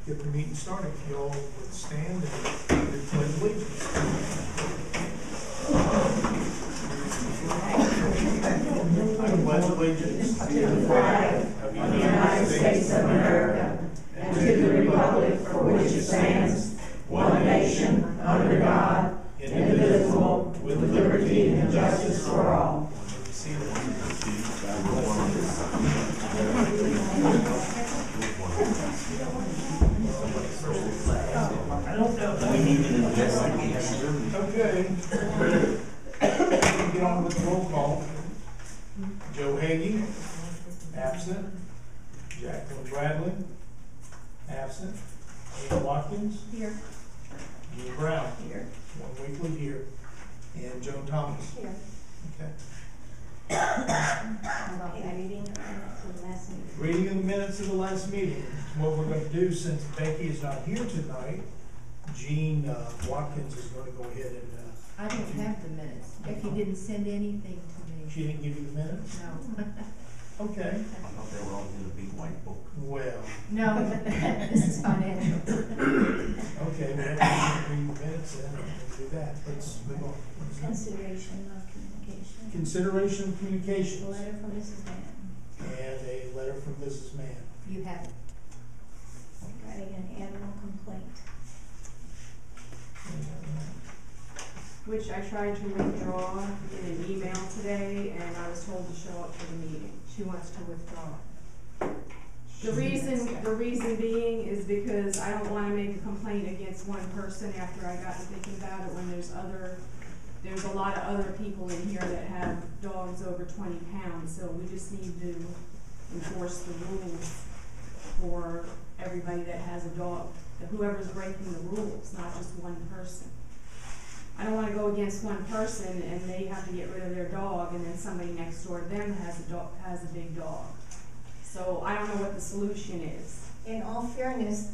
get the meeting started. If you all would stand and do pledge allegiance. I pledge allegiance to the flag of the United States of America and to the republic for which it stands, one nation, under God, indivisible, with liberty and justice for all. I don't know. We need an investigation. Okay. Get on with the roll call. Joe Hagee, absent. Jacqueline Bradley, absent. Ian Watkins, here. Ian Brown, Here. one Weekley here, and Joan Thomas. Here. Okay. How about reading the minutes of the last meeting? Reading of the minutes of the last meeting. What we're going to do, since Becky is not here tonight, Jean Watkins is going to go ahead and. I don't have the minutes. If you didn't send anything to me. She didn't give you the minutes? No. Okay. I thought they were all in a big white book. Well. No, this is financial. Okay, we have to read the minutes and do that. Let's move on. Consideration of communication. Consideration of A communications. letter from Mrs. Mann And a letter from Mrs. Mann. You have it. regarding an animal complaint. Which I tried to withdraw in an email today, and I was told to show up for the meeting. She wants to withdraw. The reason being is because I don't wanna make a complaint against one person after I got to thinking about it, when there's a lot of other people in here that have dogs over 20 pounds, so we just need to enforce the rules for everybody that has a dog, whoever's breaking the rules, not just one person. I don't want to go against one person and they have to get rid of their dog, and then somebody next door to them has a big dog. So I don't know what the solution is. In all fairness,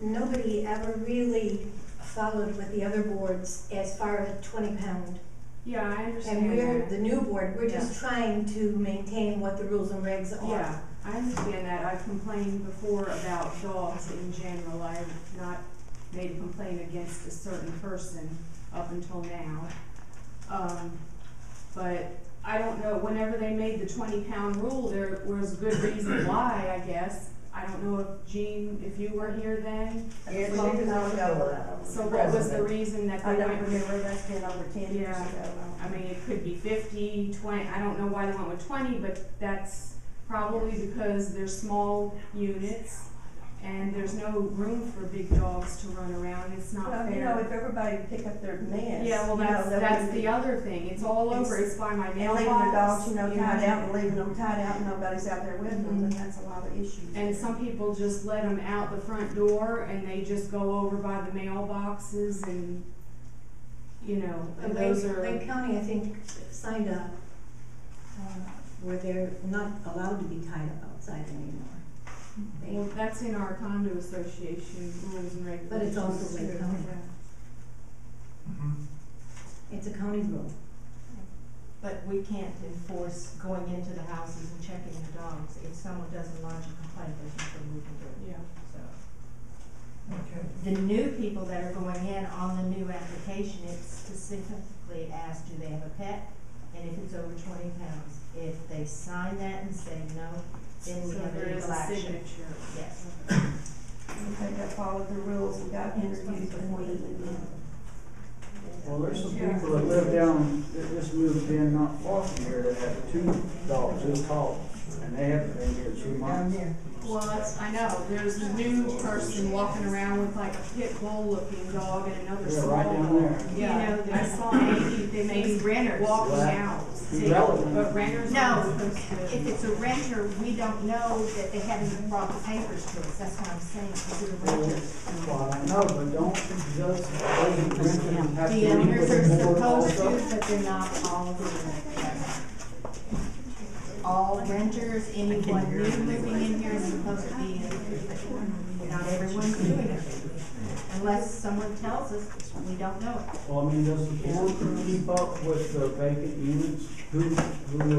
nobody ever really followed with the other boards as far as 20-pound. Yeah, I understand. And we're that. the new board. We're just trying to maintain what the rules and regs are. Yeah, I understand that. I've complained before about dogs in general. I have not made a complaint against a certain person up until now. But I don't know, whenever they made the 20-pound rule, there was a good reason why, I guess. I don't know if Jean, if you were here then. Yes, long time ago. So what was the reason that I they don't went? remember, that's been over 10 years Yeah. ago. I mean, it could be 50, 20, I don't know why they went with 20, but that's probably because they're small units and there's no room for big dogs to run around. It's not Well, fair. you know, if everybody would pick up their mess. Yeah, well, you know, that's the other thing. It's all over. It's by my and mailbox. leaving the dogs, you know, tied Yeah. out, and leaving them tied out, and nobody's out there with them, and that's a lot of issues. And some people just let them out the front door and they just go over by the mailboxes and, you know, and those are. Lake County, I think, signed up where they're not allowed to be tied up outside anymore. Well, that's in our condo association rules and regulations. But it's also Lake County. Mm-hmm. It's a county rule. But we can't enforce going into the houses and checking the dogs. If someone doesn't lodge a complaint, there's nothing we can do. Yeah. So Okay. the new people that are going in on the new application, it specifically asks, do they have a pet? And if it's over 20 pounds. If they sign that and say no, then we So have there is legal a action. signature. Yes. We think they followed the rules and got interviews before they leave them. Well, there's some people that live down, that just moved in not far from here that have 2 dogs this tall, and they haven't been here 2 months. Well, I know, there's a new person walking around with like a pit bull looking dog and another Yeah, small right down dog. there. Yeah, You know, I saw they may renters. walking Right. out. Be relevant. But renters aren't No, supposed to. if it's a renter, we don't know that they haven't even brought the papers to us. That's what I'm saying. Is it a renter? Well, I know, but don't, doesn't renters have to The meet owners with are the board supposed also? to, but they're not all doing it. All all renters, anyone new moving in here is supposed to be in. Not everyone's doing it. Unless someone tells us, we don't know it. Well, I mean, does the board keep up with the vacant units? Who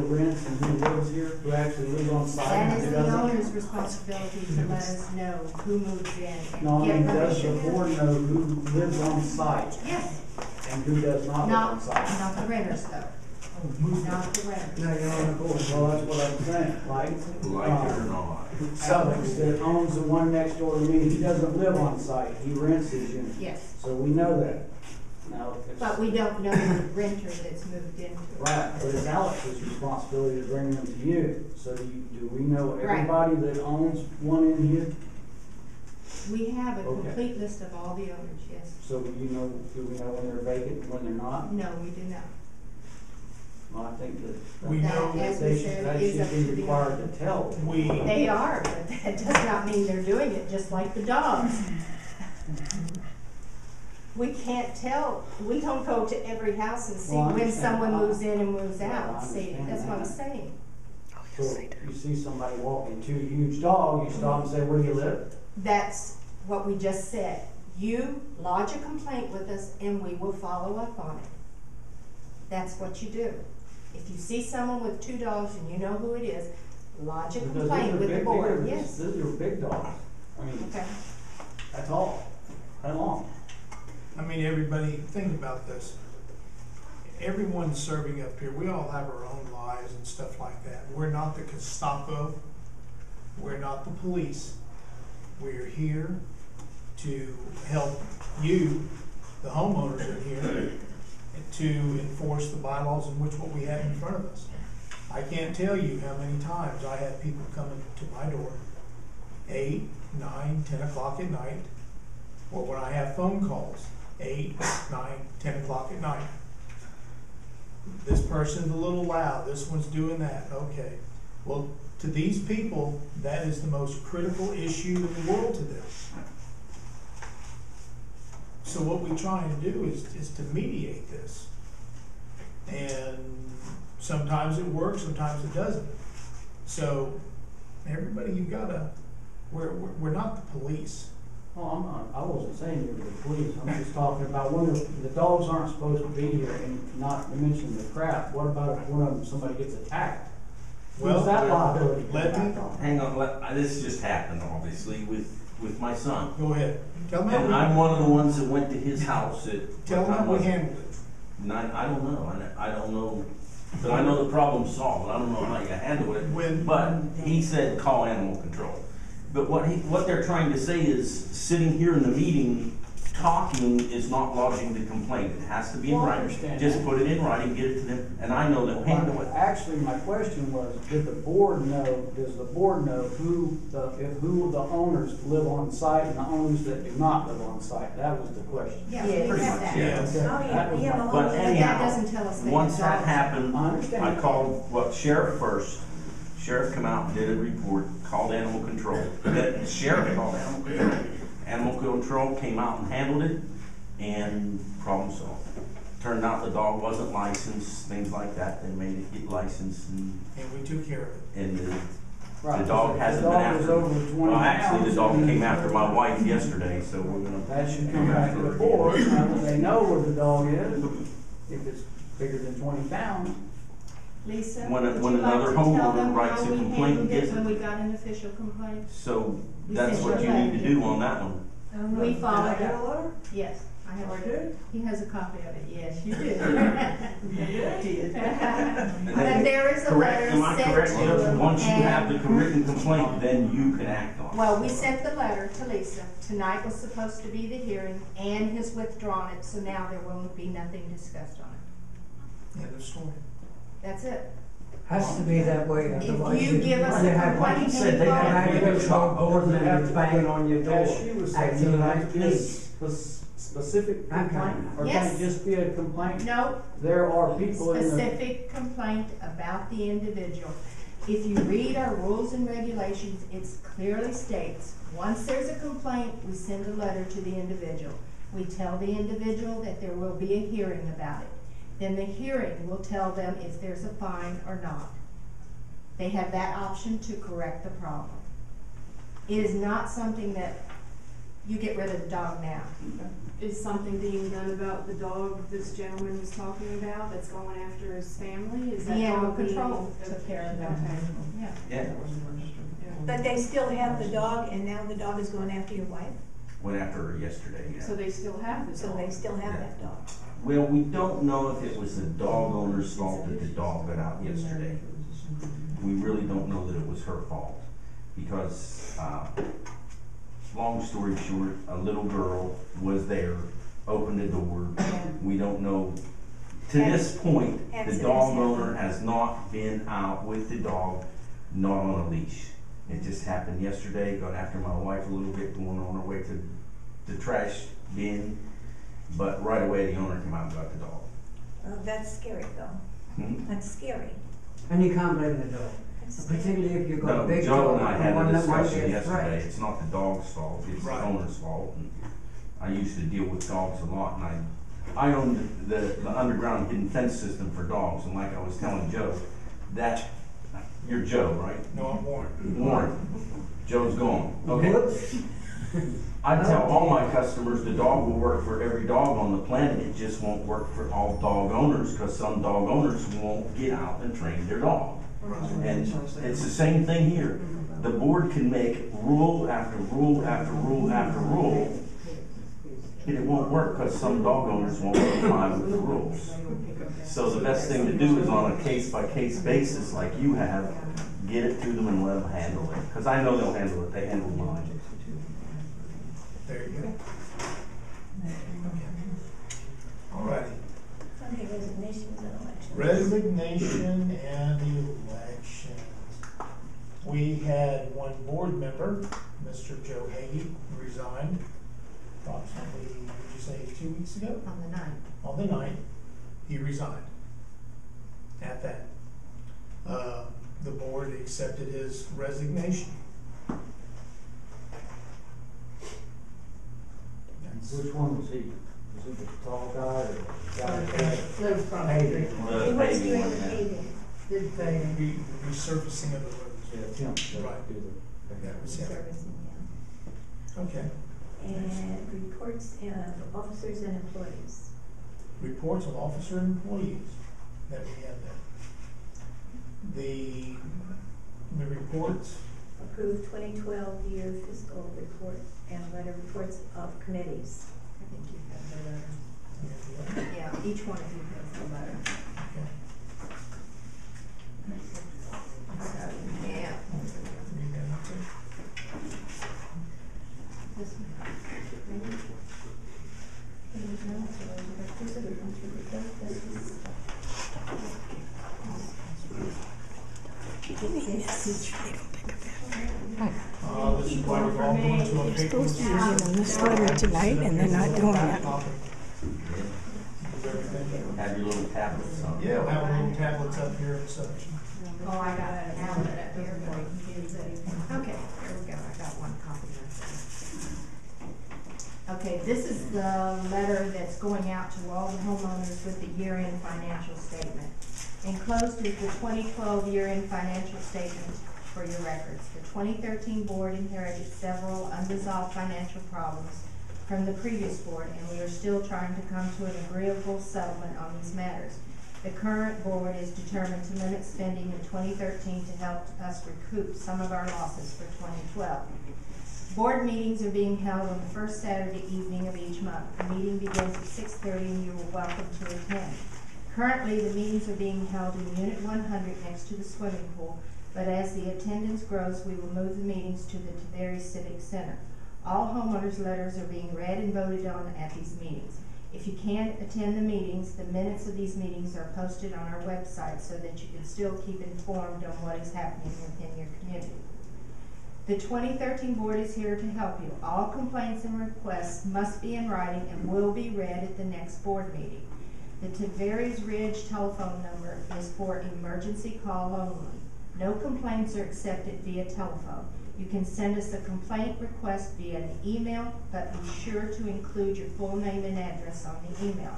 rents and who lives here, who actually lives on site? That is Who the doesn't? owner's responsibility to let us know who moves in No, I and mean, get does the permission. board know who lives on site Yes, and who does not live on not, site? not the renters though, not the renters. No, you're on the board. Well, that's what I'm saying, Like it or not. Alex that owns the one next door to me, he doesn't live on site, he rents his unit. Yes, So we know that. Now, if it's. but we don't know the renter that's moved into it. Right, but it's Alex's responsibility to bring them to you. So do we know Right. everybody that owns one in here? We have a Okay. complete list of all the owners, yes. So do we know when they're vacant and when they're not? No, we do not. Well, I think that. We know That, as we They should, said, that is up should to be the required owner. to tell. They are, but that does not mean they're doing it, just like the dogs. We can't tell, we don't go to every house and see Well, I when understand. someone moves in and moves Well, I out, see, understand that's what I'm that. saying. So if you see somebody walking two huge dogs, you stop and say, where do you live? That's what we just said. You lodge a complaint with us and we will follow up on it. That's what you do. If you see someone with two dogs and you know who it is, lodge a Because complaint these are with the big- board, these are- yes. These are big dogs. I mean, Okay. that's all. How long? I mean, everybody, think about this. Everyone's serving up here. We all have our own lives and stuff like that. We're not the Gestapo. We're not the police. We're here to help you, the homeowners in here, to enforce the bylaws in which what we have in front of us. I can't tell you how many times I have people coming to my door, 8, 9, 10 o'clock at night, or when I have phone calls, 8, 9, 10 o'clock at night. This person's a little loud, this one's doing that, okay. Well, to these people, that is the most critical issue in the world to them. So what we're trying to do is to mediate this. And sometimes it works, sometimes it doesn't. So, everybody, you've gotta, we're not the police. Well, I'm not, I wasn't saying you were the police, I'm just talking about when the dogs aren't supposed to be here, and not to mention the crap. What about if one of them, somebody gets attacked? Well, Who's that liability? let me- back on? Hang on, this just happened, obviously, with my son. Go ahead. Tell them And how I'm one of the ones that went to his house at. Tell them how we handled it. I don't know, I don't know, but I know the problem's solved, I don't know how you handle it. But he said, call animal control. But what they're trying to say is, sitting here in the meeting, talking is not lodging the complaint. It has to be in Well, I writing. understand Just that. put it in writing, get it to them, and I know they'll handle it. Actually, my question was, does the board know who the owners live on site and the owners that do not live on site? That was the question. Yeah, Yeah, we pretty have much, that. yeah. Okay, Oh, yeah, that was we have my- a But whole- that anyhow, doesn't tell us they once have that dogs. happened, I understand. I called, sheriff first. Sheriff come out, did a report, called animal control. The sheriff called animal control. Animal control came out and handled it, and problem solved. Turned out the dog wasn't licensed, things like that. They made it get licensed, and we took care of it. Right, the dog hasn't been The dog after. was over 20 Well, actually, the pounds, dog and came after my wife yesterday, so we're gonna. That should come back to the board, now that they know where the dog is, if it's bigger than 20 pounds. Lisa, When would you another like to tell homeowner them writes how a we complaint, handled gives it it. when we got an official complaint? So We that's sent what you you a need to letter. do on that one. We followed Did I get it. a letter? Yes, I have. I did? He has a copy of it, yes, you did. did. But there is a Correct, letter am I sent correct? to him. Once you have the and- written complaint, then you can act on it. Well, we sent the letter to Lisa. Tonight was supposed to be the hearing, and has withdrawn it, so now there will be nothing discussed on it. End of story. That's it. Has to be that way, otherwise If you give us a have, like you complaint, said, they any have to go to our board Does it have members to banging be- on your door, As she was saying, acting does it like have to be a this. specific That complaint, kind. or can Yes. it just be a complaint? No, There are people in the, specific complaint about the individual. If you read our rules and regulations, it clearly states, once there's a complaint, we send a letter to the individual. We tell the individual that there will be a hearing about it. Then the hearing will tell them if there's a fine or not. They have that option to correct the problem. It is not something that you get rid of the dog now. Is something being done about the dog this gentleman was talking about that's going after his family? Is The that animal dog being- control took care of that. Okay. Yeah. Yeah, But they still have the dog, and now the dog is going after your wife, went after her yesterday, So yeah. they still have the so dog? they still have Yeah. that dog. Well, we don't know if it was the dog owner's fault that the dog got out yesterday. We really don't know that it was her fault, because, long story short, a little girl was there, opened the door. We don't know, to this point, the Accidents dog happen. owner has not been out with the dog, not on a leash. It just happened yesterday, got after my wife a little bit, going on her way to the trash bin, but right away the owner came out and got the dog. Well, that's scary though. Hmm? That's scary. And you can't blame the dog, That's scary. particularly if you've got No, a big Joe dog. and I and had one a that might discussion get yesterday, threatened. it's not the dog's fault, it's the owner's fault. And I used to deal with dogs a lot, and I owned the underground hidden fence system for dogs, and like I was telling Joe, that, you're Joe, right? No, I'm Warren. Warren, Joe's gone, okay. Whoops. I tell all my customers the dog will work for every dog on the planet, it just won't work for all dog owners, because some dog owners won't get out and train their dog. And it's the same thing here. The board can make rule after rule after rule after rule, and it won't work because some dog owners won't comply with the rules. So the best thing to do is on a case-by-case basis, like you have, get it to them and let them handle it. Because I know they'll handle it, they handle mine. There you go. Alrighty. Okay, resignations and elections. Resignation and elections. We had one board member, Mr. Joe Hagee, resigned approximately, would you say, 2 weeks ago? On the 9th. On the 9th, he resigned. At that. The board accepted his resignation. Which one was he? Was he the tall guy or the guy? Lives from Paving. The He was paving doing one, the yeah. paving. Did they? Resurfacing of the roads. Yeah, Tim. Right. Do the- That was him. Servicing, yeah. Okay. And reports of officers and employees. Reports of officer and employees that we have there. The reports, Approved 2012 year fiscal report and letter reports of committees. I think you have the letter. Yeah, each one of you has the letter. okay. So, yeah. Read that, okay. This one. This is why we're all going to a paper. Supposed to be given this letter tonight, and they're not doing it. Have your little tablets on. Yeah, we'll have little tablets up here and such. Oh, I got a tablet up here for you can use anything. Okay, there we go, I got one copy of that. Okay, this is the letter that's going out to all the homeowners with the year-end financial statement. Enclosed is the 2012 year-end financial statement for your records. The 2013 board inherited several unresolved financial problems from the previous board, and we are still trying to come to an agreeable settlement on these matters. The current board is determined to limit spending in 2013 to help us recoup some of our losses for 2012. Board meetings are being held on the first Saturday evening of each month. The meeting begins at 6:30 and you are welcome to attend. Currently, the meetings are being held in Unit 100 next to the swimming pool, but as the attendance grows, we will move the meetings to the Tavares Civic Center. All homeowners' letters are being read and voted on at these meetings. If you can't attend the meetings, the minutes of these meetings are posted on our website so that you can still keep informed on what is happening within your community. The 2013 board is here to help you. All complaints and requests must be in writing and will be read at the next board meeting. The Tavares Ridge telephone number is for emergency call only. No complaints are accepted via telephone. You can send us a complaint request via an email, but be sure to include your full name and address on the email.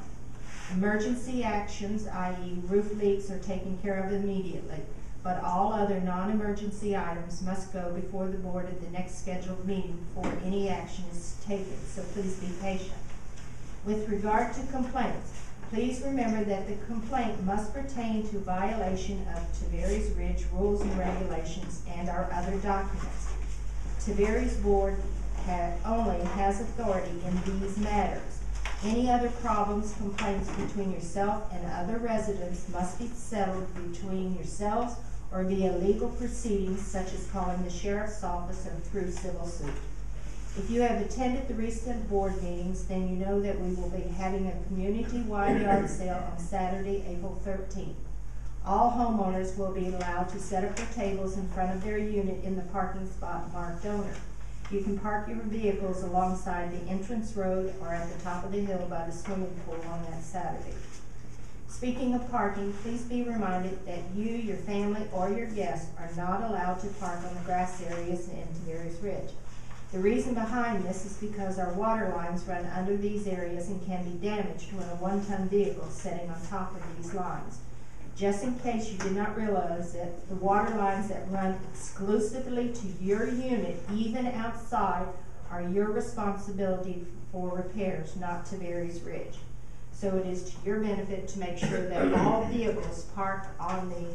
Emergency actions, i.e. roof leaks, are taken care of immediately. but all other non-emergency items must go before the board at the next scheduled meeting before any action is taken, so please be patient. With regard to complaints, please remember that the complaint must pertain to violation of Tavares Ridge rules and regulations and our other documents. Tavares Board only has authority in these matters. Any other problems, complaints between yourself and other residents must be settled between yourselves or via legal proceedings such as calling the sheriff's office or through civil suit. If you have attended the recent board meetings, then you know that we will be having a community-wide yard sale on Saturday, April 13th. All homeowners will be allowed to set up their tables in front of their unit in the parking spot marked owner. You can park your vehicles alongside the entrance road or at the top of the hill by the swimming pool on that Saturday. Speaking of parking, please be reminded that you, your family, or your guests are not allowed to park on the grass areas in Tavares Ridge. The reason behind this is because our water lines run under these areas and can be damaged when a one-ton vehicle is sitting on top of these lines. Just in case you did not realize it, the water lines that run exclusively to your unit, even outside, are your responsibility for repairs, not Tavares Ridge. So it is to your benefit to make sure that all vehicles parked on the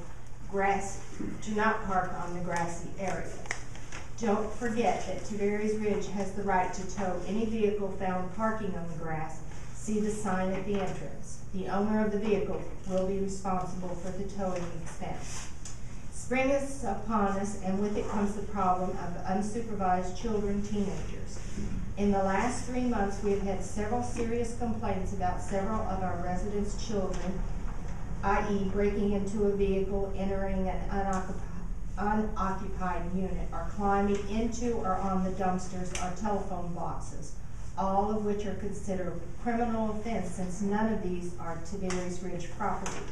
grass, do not park on the grassy areas. Don't forget that Tavares Ridge has the right to tow any vehicle found parking on the grass. See the sign at the entrance. The owner of the vehicle will be responsible for the towing expense. Spring is upon us, and with it comes the problem of unsupervised children, teenagers. In the last 3 months, we have had several serious complaints about several of our residents' children, i.e. breaking into a vehicle, entering an unoccupied unit, or climbing into or on the dumpsters or telephone boxes, all of which are considered a criminal offense since none of these are Tavares Ridge property.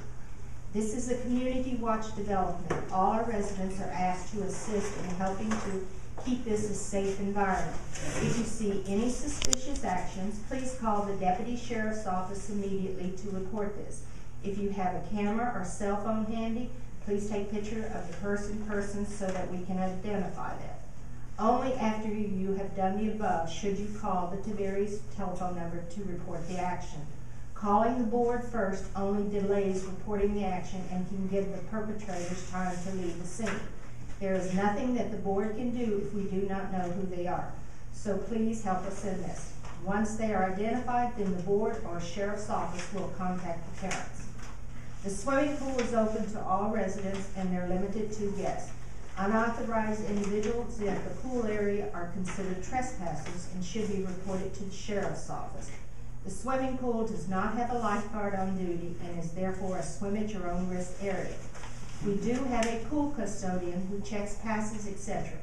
This is a community watch development. All our residents are asked to assist in helping to keep this a safe environment. If you see any suspicious actions, please call the Deputy Sheriff's Office immediately to report this. If you have a camera or cell phone handy, please take picture of the person so that we can identify them. Only after you have done the above should you call the Tavares telephone number to report the action. Calling the board first only delays reporting the action and can give the perpetrators time to leave the scene. There is nothing that the board can do if we do not know who they are. So please help us in this. Once they are identified, then the board or sheriff's office will contact the parents. The swimming pool is open to all residents and they're limited to guests. Unauthorized individuals in the pool area are considered trespassers and should be reported to the sheriff's office. The swimming pool does not have a lifeguard on duty and is therefore a swim at your own risk area. We do have a pool custodian who checks passes, etc.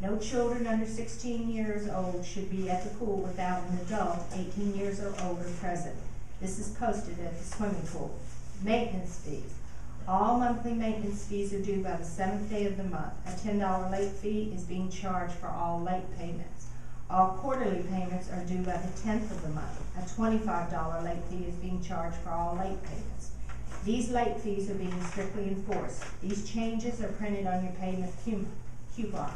No children under 16 years old should be at the pool without an adult 18 years or older present. This is posted at the swimming pool. Maintenance fees. All monthly maintenance fees are due by the 7th day of the month. A $10 late fee is being charged for all late payments. All quarterly payments are due by the 10th of the month. A $25 late fee is being charged for all late payments. These late fees are being strictly enforced. These changes are printed on your payment coupon.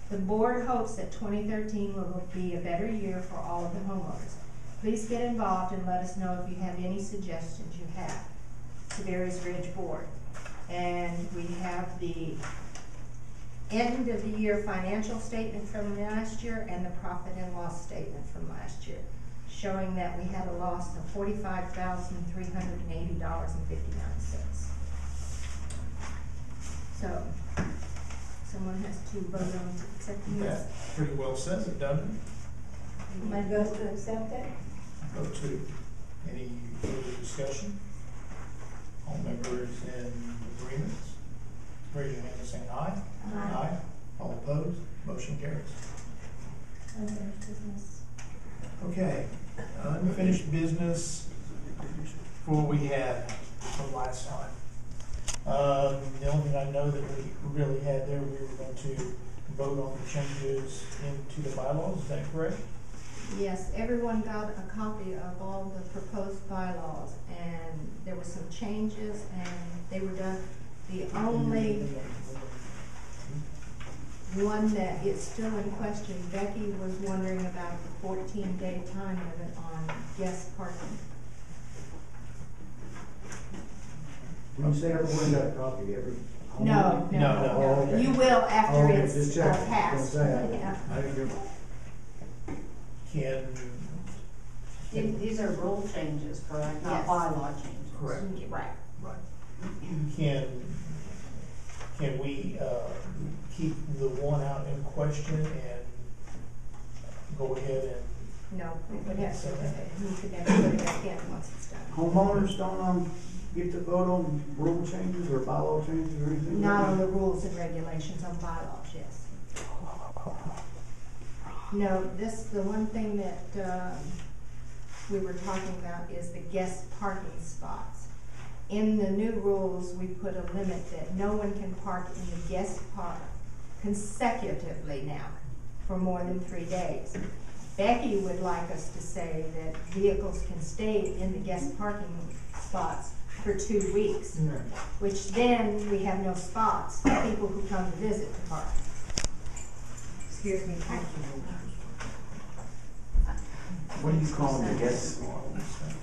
The board hopes that 2013 will be a better year for all of the homeowners. Please get involved and let us know if you have any suggestions you have. Tavares Ridge Board. And we have the end of the year financial statement from last year and the profit and loss statement from last year, showing that we had a loss of $45,380.59. So, someone has to vote on accepting this. That pretty well says it, doesn't it? My vote to accept it? Vote two. Any further discussion? All members in agreement? Raise your hand and say aye. Aye. All opposed? Motion carries. Unfinished business. Okay, unfinished business for what we had from last time. The only thing I know that we really had there, we were going to vote on the changes into the bylaws, is that correct? Yes, everyone got a copy of all the proposed bylaws, and there were some changes, and they were done. The only one that is still in question, Becky was wondering about the 14-day time limit on guest parking. When you say everyone got a copy, every. No, No. Oh, okay. You will after Okay, it's just checking. passed. Gonna say, Yeah. I didn't get- These are rule changes, correct? Not Yes. bylaw changes. Correct. Right. Can we, keep the one out in question and go ahead and No, it would have to, you could never put it back in once it's done. Homeowners don't, get to vote on rule changes or bylaw changes or anything? Not on the rules and regulations, on bylaws, yes. No, the one thing that, we were talking about is the guest parking spots. In the new rules, we put a limit that no one can park in the guest park consecutively now for more than 3 days. Becky would like us to say that vehicles can stay in the guest parking spots for 2 weeks, which then we have no spots for people who come to visit to park. Excuse me. What do you call them, guests?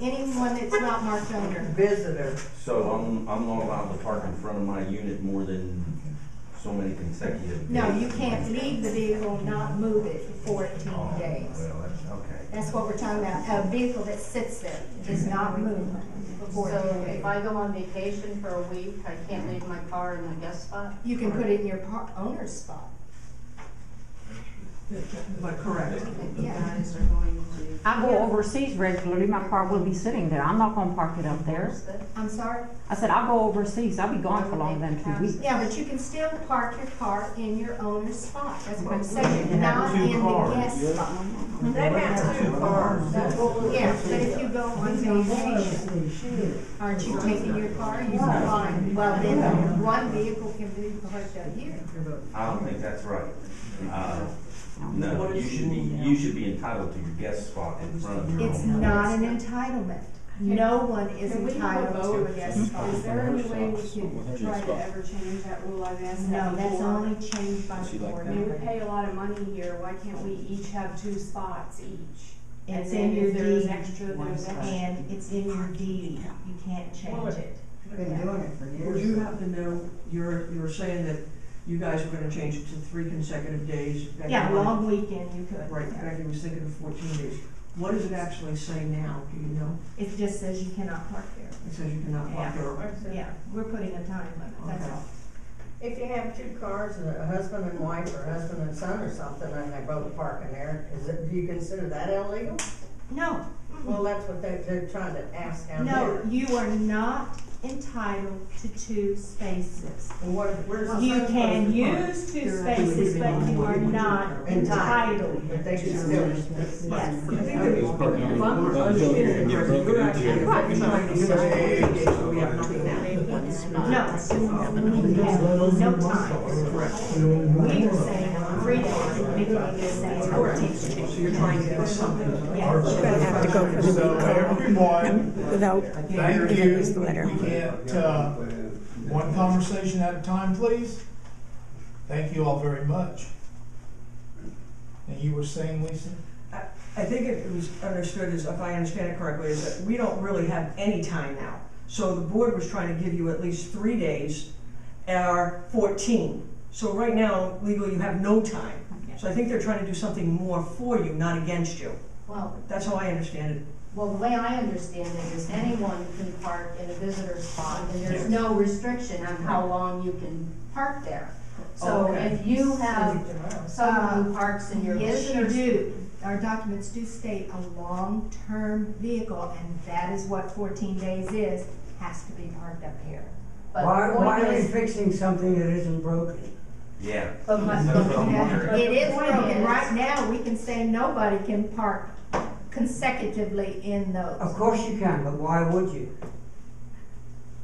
Anyone that's not marked owner. Visitor. So I'm not allowed to park in front of my unit more than so many consecutive days? No, you can't leave the vehicle and not move it for 14 days. Well, that's, okay. That's what we're talking about, a vehicle that sits there, does not move for 14 So days. if I go on vacation for a week, I can't leave my car in the guest spot? You can put it in your owner's spot. But correct. You guys are going to. I go overseas regularly, my car will be sitting there, I'm not gonna park it up there. I'm sorry? I said, I'll go overseas, I'll be gone for longer than 2 weeks. Yeah, but you can still park your car in your owner's spot, that's what I'm Okay. saying, not in the guest spot. They have 2 cars. Yeah, but if you go on vacation, aren't you taking your car, you can find, well, then one vehicle can be parked out here. I don't think that's right. No, you should be entitled to your guest spot in front of your It's home. not an entitlement. No one is Can we have a entitled to a vote? guest spot. Is there any way we could try to ever change that rule? I've asked that No, that's before. only changed by the board. I mean, we pay a lot of money here, why can't we each have 2 spots each? And It's then in your if there's deed, extra, there's extra. and it's in your deed. You can't change it. Been doing it for years. Would you happen to know, you're saying that you guys are gonna change it to 3 consecutive days? Becky Yeah, wanted- long weekend you could. Right, Becky was thinking of 14 days. What does it actually say now, do you know? It just says you cannot park there. It says you cannot park there. Yeah, we're putting a time limit, that's Okay. all. If you have 2 cars and a husband and wife or husband and son or something, and they both park in there, do you consider that illegal? No. Well, that's what they're trying to ask down there. No, you are not entitled to 2 spaces. And where's the You son can supposed to park? use 2 spaces, but you are not entitled. But they can still. Yes. I think that if I'm understanding it correctly, you're actually trying to give us 14 days, so we have nothing now. No, we have no time. We were saying 3 days, Weekley is saying 14. So you're trying to give us something. Yeah. You're gonna have to go for the So everyone, without thank giving you. us the letter. We can't, one conversation at a time, please. Thank you all very much. And you were saying, Lisa? I think it was understood, as if I understand it correctly, is that we don't really have any time now. So the board was trying to give you at least 3 days, or 14. So right now, legally, you have no time. So I think they're trying to do something more for you, not against you. Well, That's how I understand it. well, the way I understand it is anyone can park in a visitor spot, and there's no restriction on how long you can park there. So Okay. if you have someone who parks in your Yes, you visitor. do. Our documents do state a long-term vehicle, and that is what 14 days is, has to be parked up here. But Why the point are they is- fixing something that isn't broken? Yeah. But my- That's what I'm wondering. It is The point broken. is- Right now, we can say nobody can park consecutively in Of those. course you can, but why would you?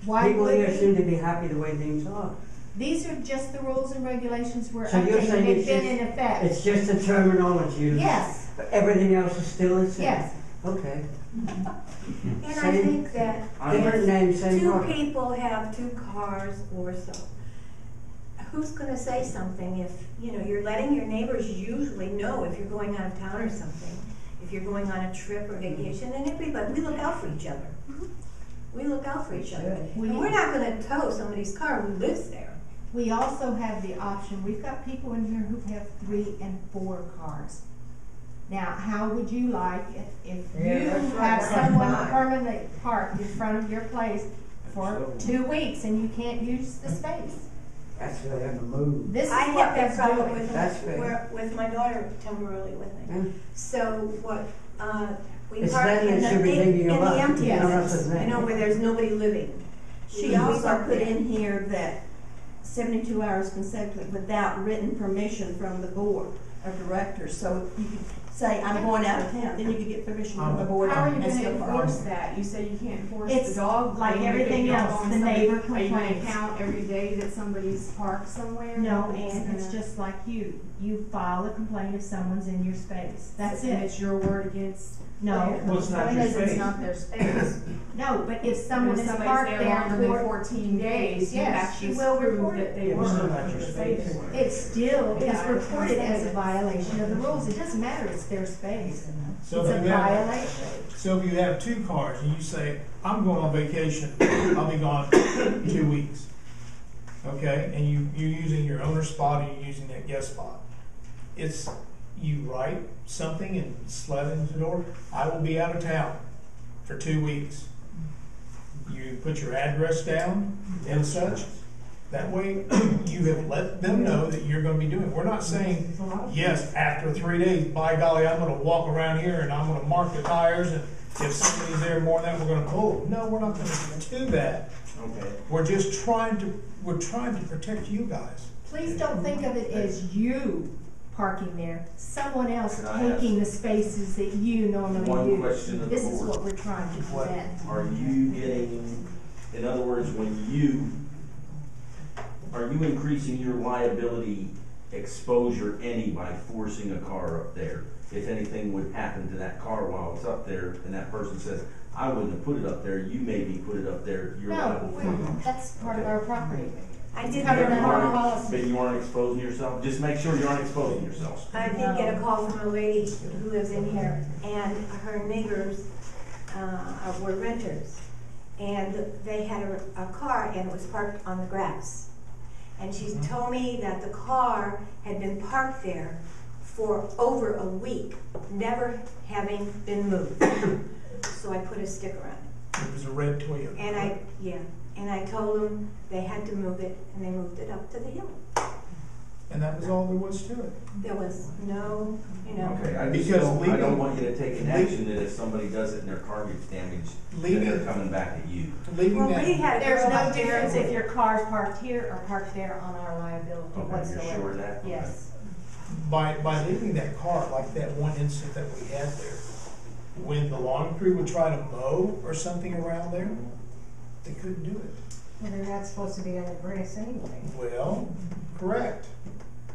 Why People would here seem we? to be happy the way things are. These are just the rules and regulations we're So you're updating. saying They've it's been just- in effect. It's just the terminology. Yes, But everything else is still the same? yes. Okay. And I think that Different name, same two market. people have two cars or so, who's gonna say something if, you know, you're letting your neighbors usually know if you're going out of town or something, if you're going on a trip or vacation, and everybody, we look out for each other. We look out for each other. And we're not gonna tow somebody's car who lives there. We also have the option, we've got people in here who have 3 and 4 cars. Now, how would you like if Yeah, you that's right. have someone Right. permanently parked in front of your place for 2 weeks and you can't use the space? That's what they have to move. This is I what have that that's problem doing. with, fair. with my daughter temporarily with me. Yeah. So what, we It's park them in that the, should be thinking in the about it. empty You don't have to areas, think. you know, where there's nobody living. She also put in here that 72 hours consecutive without written permission from the board of directors. So you could say, I'm going out of town, then you could get permission from the board. How are you and gonna still park. enforce that? You say you can't enforce It's the dog. like thing, but everything you don't else, own the somebody- neighbor Are you gonna complains. count every day that somebody's parked somewhere? No, It's and it's gonna- just like you file a complaint if someone's in your space. That's And it. it's your word against. No. theirs. Well, it's not your Because space. it's not their space. No, but if someone If is somebody's parked there there longer than for 14 days, you yes, have she to will prove report that it. they Yeah, were. it's still not your space. It still is Yeah, reported I as a understand. violation of the rules. It doesn't matter, it's their space. So It's if a you have, violation. so if you have 2 cars and you say, I'm going on vacation, I'll be gone 2 weeks. Okay, and you're using your owner spot or you're using that guest spot. It's, you write something and slide it into the door, I will be out of town for 2 weeks. You put your address down and such. That way, you have let them know that you're gonna be doing it. We're not saying, yes, after 3 days, by golly, I'm gonna walk around here and I'm gonna mark the tires, and if somebody's there more than that, we're gonna pull them. No, we're not gonna do that. Okay. We're just trying to protect you guys. Please don't think of it as you parking there, someone else Can I taking the spaces that you normally One use. question to the This is board. what we're trying to What? prevent. Are you getting, in other words, are you increasing your liability exposure any by forcing a car up there? If anything would happen to that car while it's up there and that person says, I wouldn't have put it up there, you maybe put it up there, you're liable for it. That's part of our property. I did Covered get in a our call, policy. But you aren't exposing yourself, just make sure you aren't exposing yourself. I did get a call from a lady who lives in here, and her neighbors, were renters. And they had a car and it was parked on the grass. And she told me that the car had been parked there for over a week, never having been moved. So I put a sticker on it. It was a red Toyota. And I told them they had to move it, and they moved it up to the hill. And that was all there was to it. There was no, you know. Okay, I Because don't want you to take an action that if somebody does it and their car gets damaged, then Leaving- they're coming back at you. Leaving Well, we that, had a There's girl no up there difference if with- your car's parked here or parked there on our liability Okay, whatsoever. you're sure of that? Yes. by leaving that car, like that one incident that we had there, when the lawn crew would try to mow or something around there, they couldn't do it. Well, they're not supposed to be on the grass anyway. Well, correct.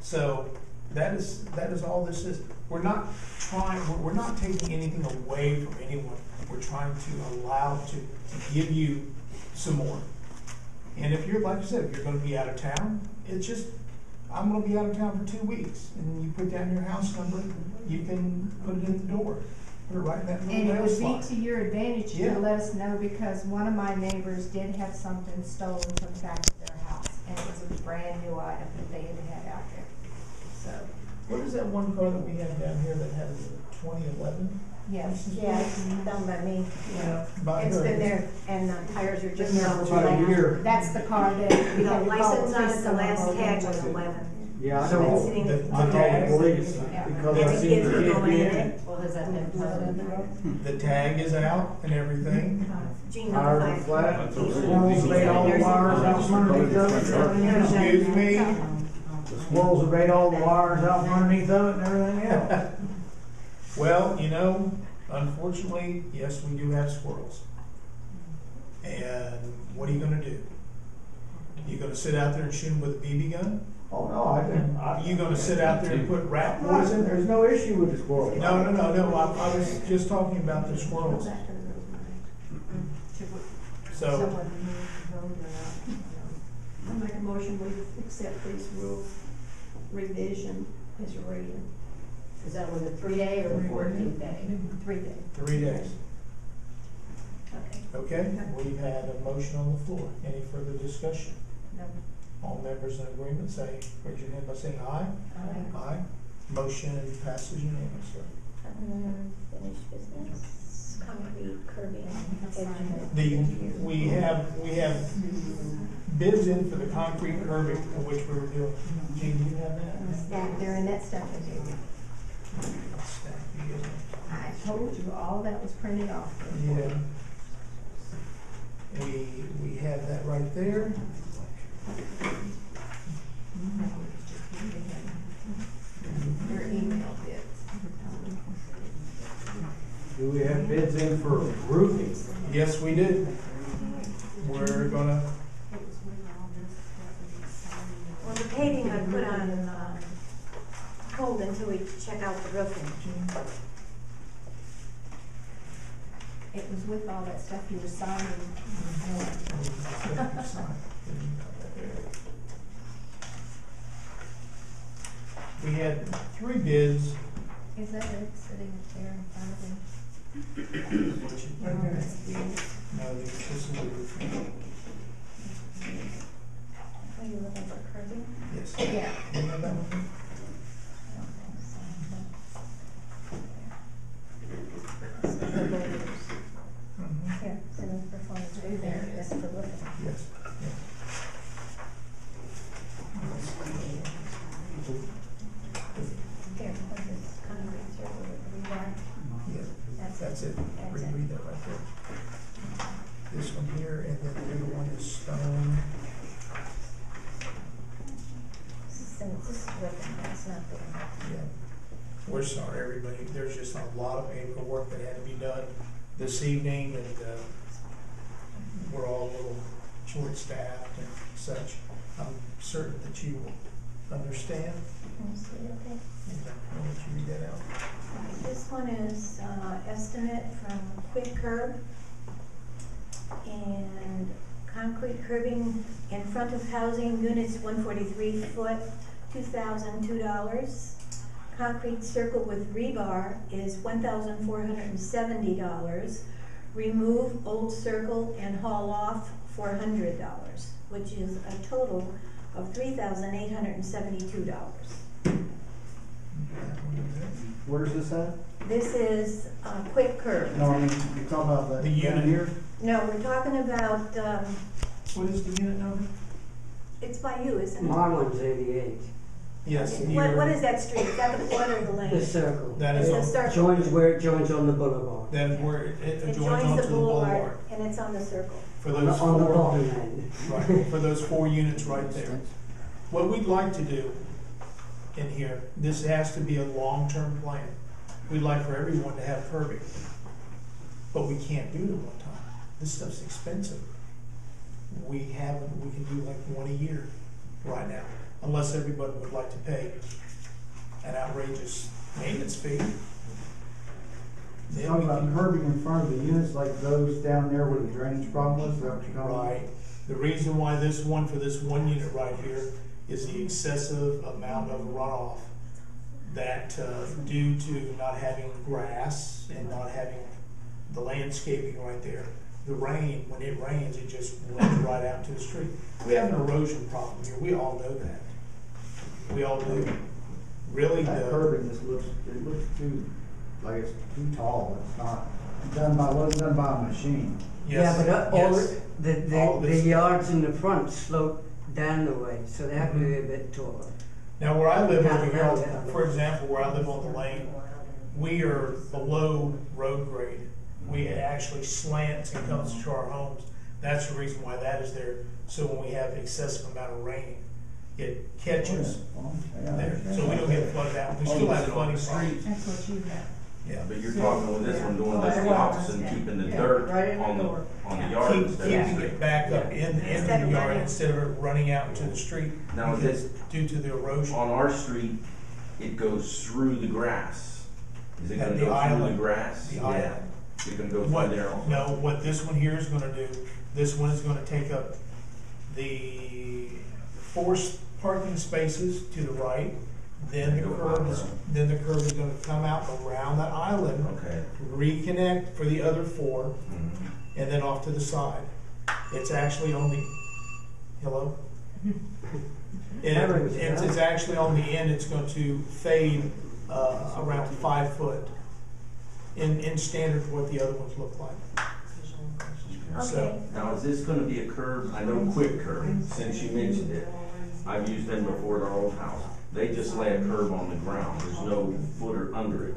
So that is all this is. We're not taking anything away from anyone. We're trying to allow to give you some more. And if you're, like I said, if you're gonna be out of town, it's just, I'm gonna be out of town for 2 weeks. And you put down your house number, you can put it in the door. Put it right in that little And it mail would be slot. to your advantage Yeah. to let us know, because one of my neighbors did have something stolen from the back of their house, and it was a brand new item that they had out there. So, What is that one car that we have down here that has a 2011? yes. Yeah, it's done by me. Yeah. By It's her. been there, and the tires are just Been there now. for about a year. That's the car that we The had to call license on police it, the on last our tag road. was 11. Yeah, I So, know. sitting- the I called the tag, police Yeah. because And I the seen kids the were kid going in being it. Well, has that been put in there? the tag is out and everything. Gene tires notified are flat, me. squirrels have ate all the wires out from underneath of it and everything else. Excuse me? The squirrels have ate all the wires out from underneath of it and everything else. Well, you know, unfortunately, yes, we do have squirrels. And what are you gonna do? You gonna sit out there and shoot them with a BB gun? Oh, no, I didn't. Are you gonna sit out there and put rat poison? There's no issue with the squirrels. No, I was just talking about the squirrels. So, Someone voted or not. I make a motion, we accept these rules revision as read. Is that with a 3-day or a 14-day? 3 days. 3 days. Okay. Okay, we've had a motion on the floor. Any further discussion? No. All members in agreement say, raise your hand by saying aye. Aye. Aye. Motion passes unanimously. Unfinished business, concrete curbing, We have bids in for the concrete curbing, which we were doing. Gene, do you have that? stack, they're in that stuff. Stack, you get it. I told you, all that was printed off. Yeah. We have that right there. Your email bids. Do we have bids in for roofing? Yes, we do. We're gonna, Well, the paving I put on, hold until we check out the roofing. It was with all that stuff you were signing. we had 3 bids. Is that it, sitting there in front of him? No, this is the roofing. Are you looking for curbing? Yes. Yeah. Do you have that one? Mhm. Here, center performance review, that's for roofing. Yes. Here, what's this concrete circle with rebar? Yeah, that's it. That's it. Read that right there. This one here, and then the other one is stone. This is roofing, that's not the one. Yeah. We're sorry, everybody. There's just a lot of paperwork that had to be done this evening, and we're all a little short-staffed and such. I'm certain that you will understand. Okay. I'll let you read that out. This one is estimate from Quick Curb, and concrete curbing in front of housing units 143 foot, $2,002. Concrete circle with rebar is $1,470. Remove old circle and haul off $400, which is a total of $3,872. Where's this at? This is Quick Curb. No, I mean, you're talking about The the unit. unit here? No, we're talking about, What is the unit number? it's by you, isn't it? My one's 88. Yes. What is that street? Is that the corner of the lane? The circle. That It's is a on, circle. Joins where it joins on the boulevard. that is where it It joins joins onto the the boulevard, boulevard. and it's on the circle. For On the, those on the 4, bottom end. right, for those 4 units right there. What we'd like to do in here, this has to be a long-term plan. We'd like for everyone to have curbing, but we can't do it at one time. This stuff's expensive. We can do like 1 a year right now, unless everybody would like to pay an outrageous maintenance fee. You're talking about curbing in front of the units like those down there where the drainage problem was, is that what you're talking about? Right. The reason why this one, for this 1 unit right here, is the excessive amount of runoff that, due to not having grass and not having the landscaping right there, the rain, when it rains, it just runs right out to the street. We have an erosion problem here. We all know that. We all do. Really, That curbing just looks too, like it's too tall. It's not wasn't done by a machine. yes, Yeah, but all yes. All the this- yards in the front slope down the way, so they have to be a bit taller. Now, where I live over Yeah. here, for example, where I live on the lane, we are below road grade. We actually slant and comes to our homes. That's the reason why that is there. So when we have excessive amount of rain, it catches there. So we don't get flooded out. We still have flooding problems. That's what you have. Yeah. But you're talking with this one, doing this the opposite and keeping the dirt right in the on door. the yard instead of the Keeping street. it back up into Instead the of yard running. instead of it running out into the street. Now, is because it- due to the erosion. On our street, it goes through the grass. Is it At gonna the go through island. the grass? The Yeah. island. You're gonna go What, through there also? no, what this one here is gonna do, this one is gonna take up the 4 parking spaces to the right, then the curb is gonna come out around that island, Okay. reconnect for the other 4, Mhm. and then off to the side. It's actually on the, hello? It's actually on the end, it's going to fade, around 5 foot in standard for what the other ones look like. So, Okay. Now, is this gonna be a curb? I know Quick Curb, since you mentioned it. I've used them before at our old house. They just lay a curb on the ground. There's no footer under it.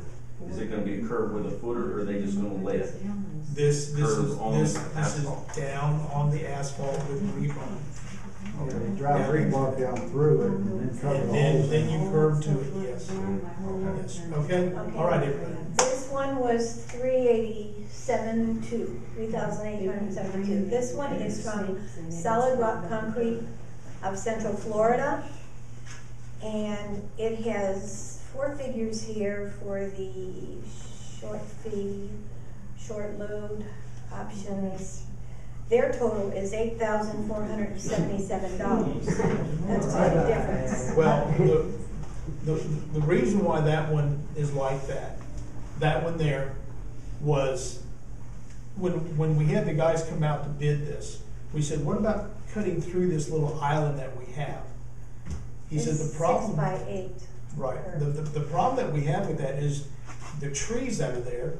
Is it gonna be a curb with a footer, or are they just gonna lay it? this Curb on is asphalt. down on the asphalt with rebar. Yeah, they drive rebar down through it and then cover the And holes. then you curb to it, yes. Yes, okay? All right, everybody. This one was 3,872. This one is from Solid Rock Concrete of Central Florida. And it has 4 figures here for the short fee, short load options. Their total is $8,477. That's quite a difference. Well, the reason why that one is like that one there was when we had the guys come out to bid this, we said, what about cutting through this little island that we have? He said the problem. 6 by 8. Right, the problem that we have with that is the trees that are there